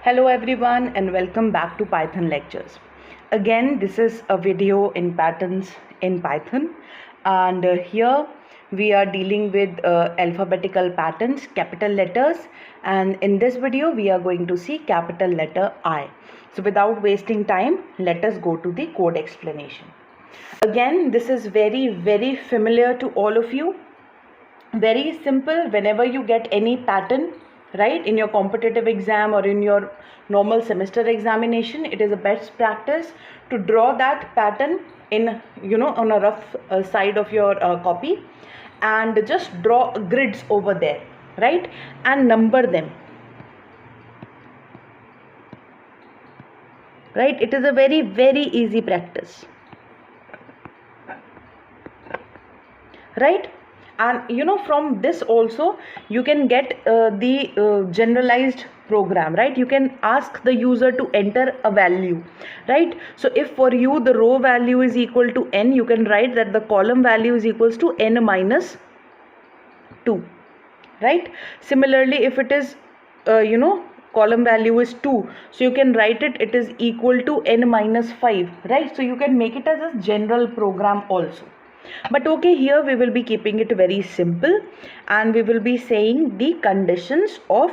Hello everyone and welcome back to Python lectures. Again, this is a video in patterns in Python, and here we are dealing with alphabetical patterns, capital letters, and in this video we are going to see capital letter I. So without wasting time, let us go to the code explanation. Again, this is very familiar to all of you. Very simple. Whenever you get any pattern, right, in your competitive exam or in your normal semester examination, it is a best practice to draw that pattern in on a rough side of your copy, and just draw grids over there, right, and number them, right. It is a very easy practice, right. And from this also you can get the generalized program, right. You can ask the user to enter a value, right. So if for you the row value is equal to n, you can write that the column value is equals to n minus 2, right. Similarly, if it is column value is 2, so you can write it is equal to n minus 5, right. So you can make it as a general program also. But okay, here we will be keeping it very simple, and we will be saying the conditions of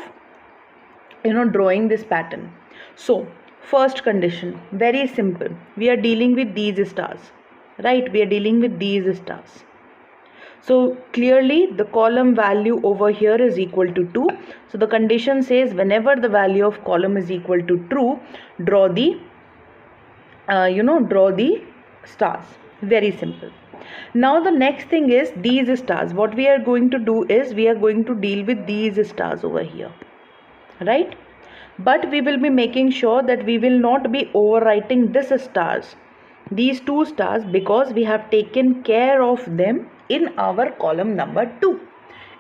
drawing this pattern. So first condition, very simple, we are dealing with these stars, right. We are dealing with these stars. So clearly the column value over here is equal to 2. So the condition says whenever the value of column is equal to true, draw the draw the stars. Very simple. Now the next thing is these stars. What we are going to do is we are going to deal with these stars over here, right. But we will be making sure that we will not be overwriting this stars, these two stars, because we have taken care of them in our column number 2.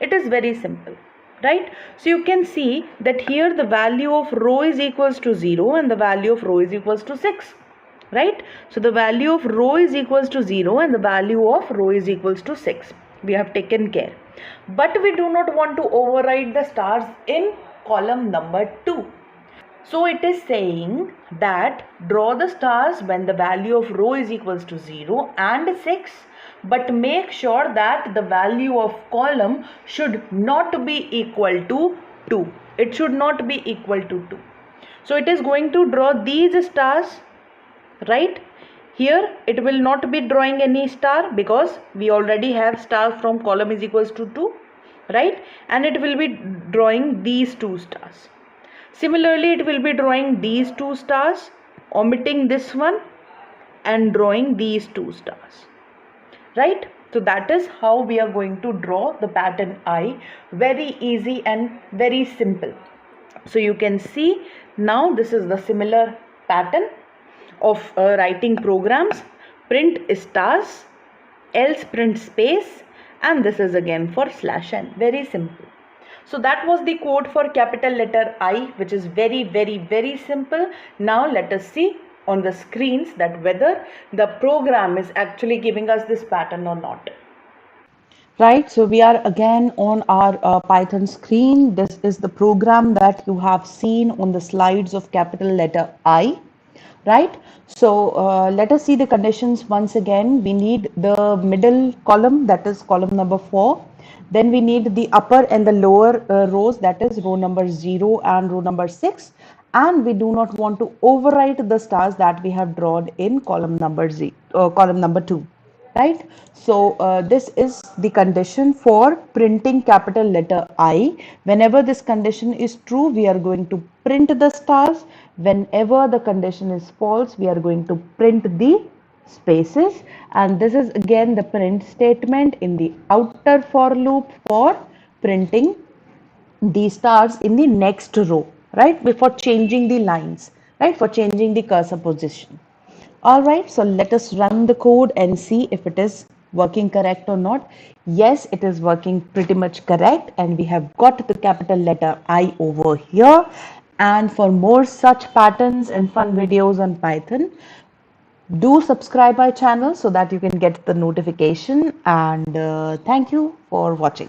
It is very simple, right. So you can see that here the value of row is equals to 0 and the value of row is equals to 6, right. So the value of row is equals to 0 and the value of row is equals to 6. We have taken care, but we do not want to overwrite the stars in column number 2. So it is saying that draw the stars when the value of row is equals to 0 and 6, but make sure that the value of column should not be equal to 2. It should not be equal to 2. So it is going to draw these stars, right. Here it will not be drawing any star because we already have star from column is equals to 2, right, and it will be drawing these two stars. Similarly, it will be drawing these two stars, omitting this one, and drawing these two stars, right. So that is how we are going to draw the pattern I. Very easy and very simple. So you can see now this is the similar pattern of writing programs. Print stars, else print space, and this is again for /n. Very simple. So that was the code for capital letter I, which is very simple. Now let us see on the screens that whether the program is actually giving us this pattern or not. Right, so we are again on our Python screen. This is the program that you have seen on the slides of capital letter I, right. So let us see the conditions once again. We need the middle column, that is column number 4. Then we need the upper and the lower rows, that is row number 0 and row number 6. And we do not want to overwrite the stars that we have drawn in column number 2, right. So this is the condition for printing capital letter I. Whenever this condition is true, we are going to print the stars. Whenever the condition is false, we are going to print the spaces, and this is again the print statement in the outer for loop for printing the stars in the next row, right, before changing the lines, right, for changing the cursor position. All right, so let us run the code and see if it is working correct or not. Yes, it is working pretty much correct, and we have got the capital letter I over here. And for more such patterns and fun videos on Python, do subscribe our channel so that you can get the notification, and thank you for watching.